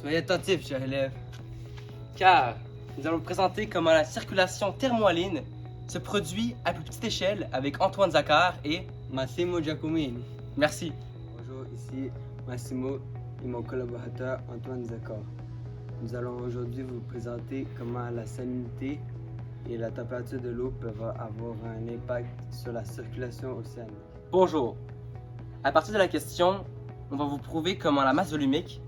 Soyez attentifs, chers élèves, car nous allons vous présenter comment la circulation thermohaline se produit à plus petite échelle avec Antoine Zaccar et Massimo Giacomini. merci. Bonjour, ici Massimo et mon collaborateur Antoine Zaccar. Nous allons aujourd'hui vous présenter comment la salinité et la température de l'eau peuvent avoir un impact sur la circulation océanique. Bonjour. À partir de la question, on va vous prouver comment la masse volumique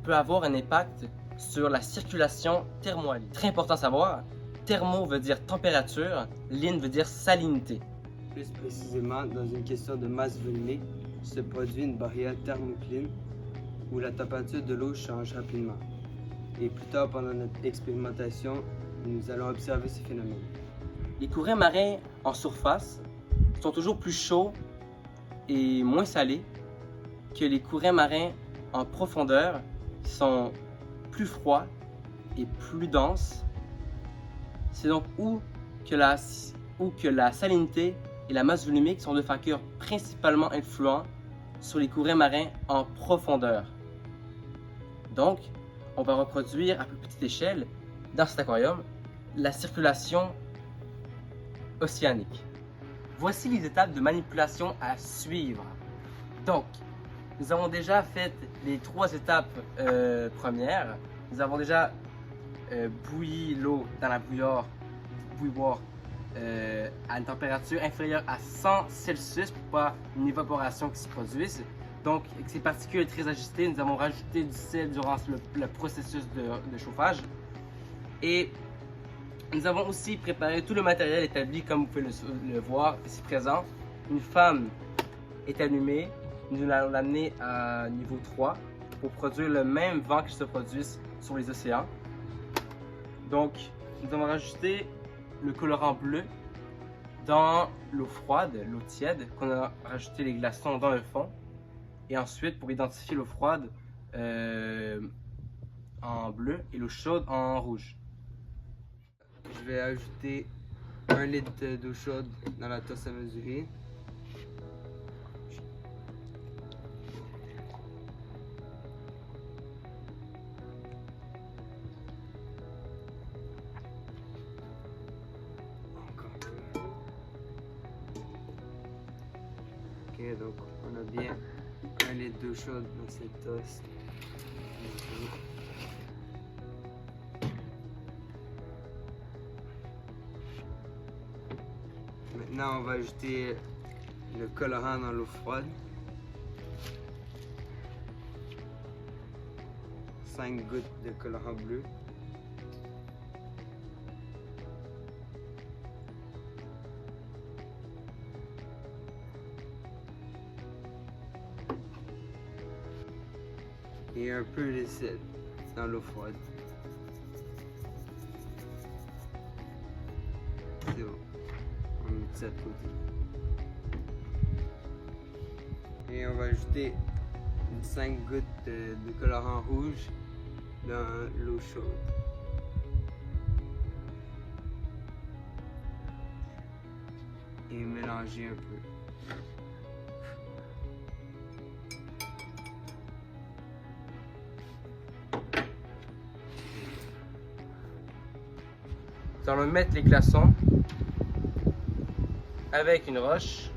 peut avoir un impact sur la circulation thermohaline. Très important à savoir, thermo veut dire température, line veut dire salinité. Plus précisément, dans une question de masse volumique, se produit une barrière thermocline où la température de l'eau change rapidement. Et plus tard, pendant notre expérimentation, nous allons observer ce phénomène. Les courants marins en surface sont toujours plus chauds et moins salés que les courants marins en profondeur qui sont plus froids et plus denses. C'est donc où que la salinité et la masse volumique sont deux facteurs principalement influents sur les courants marins en profondeur. Donc, on va reproduire à plus petite échelle, dans cet aquarium, la circulation océanique. Voici les étapes de manipulation à suivre. Donc, nous avons déjà fait les 3 étapes premières. Nous avons déjà bouilli l'eau dans la bouilloire à une température inférieure à 100 Celsius pour pas une évaporation qui se produise. Donc, avec ces particules très agitées, nous avons rajouté du sel durant le processus de chauffage. Et nous avons aussi préparé tout le matériel établi, comme vous pouvez le voir ici présent. Une flamme est allumée. Nous allons l'amener à niveau 3 pour produire le même vent qui se produise sur les océans. Donc, nous avons rajouté le colorant bleu dans l'eau froide, l'eau tiède, qu'on a rajouté les glaçons dans le fond. Et ensuite, pour identifier l'eau froide en bleu et l'eau chaude en rouge. Je vais ajouter 1 litre d'eau chaude dans la tasse à mesurer. Ok, donc on a bien 1 litre d'eau chaude dans cette tasse. Maintenant, on va ajouter le colorant dans l'eau froide. 5 gouttes de colorant bleu. Et un peu de sel dans l'eau froide. C'est bon. On met ça de côté. Et on va ajouter 5 gouttes de colorant rouge dans l'eau chaude. Et mélanger un peu. Nous allons mettre les glaçons avec une roche.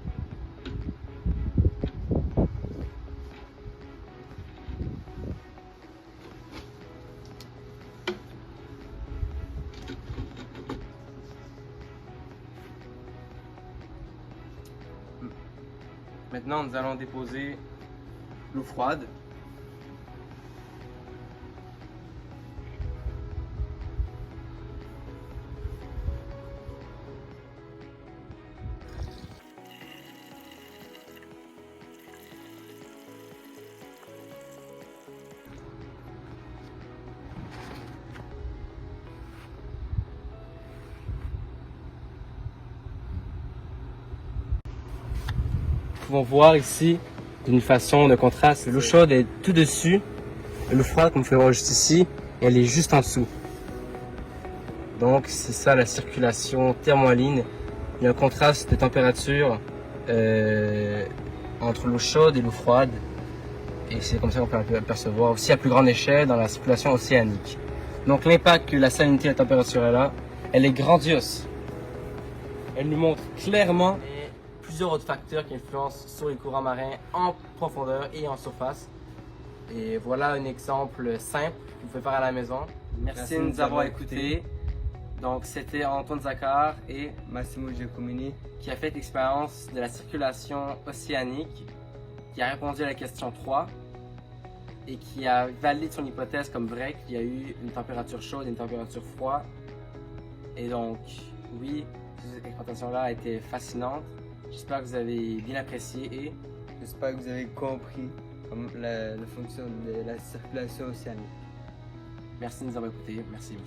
Maintenant, nous allons déposer l'eau froide. Nous pouvons voir ici d'une façon de contraste. L'eau chaude est tout dessus, l'eau froide, comme vous pouvez voir juste ici, elle est juste en dessous. Donc c'est ça la circulation thermohaline. Il y a un contraste de température entre l'eau chaude et l'eau froide Et c'est comme ça qu'on peut apercevoir aussi à plus grande échelle dans la circulation océanique. Donc l'impact que la salinité et la température est là, elle est grandiose. Elle nous montre clairement plusieurs autres facteurs qui influencent sur les courants marins en profondeur et en surface. Et voilà un exemple simple que vous pouvez faire à la maison. Merci de nous avoir écoutés. Donc c'était Antoine Zaccar et Massimo Giacomini qui a fait l'expérience de la circulation océanique, qui a répondu à la question 3 et qui a validé son hypothèse comme vraie qu'il y a eu une température chaude et une température froide. Et donc, oui, cette expérimentation-là a été fascinante. J'espère que vous avez bien apprécié et j'espère que vous avez compris la fonction de la circulation océanique. merci de nous avoir écoutés. Merci.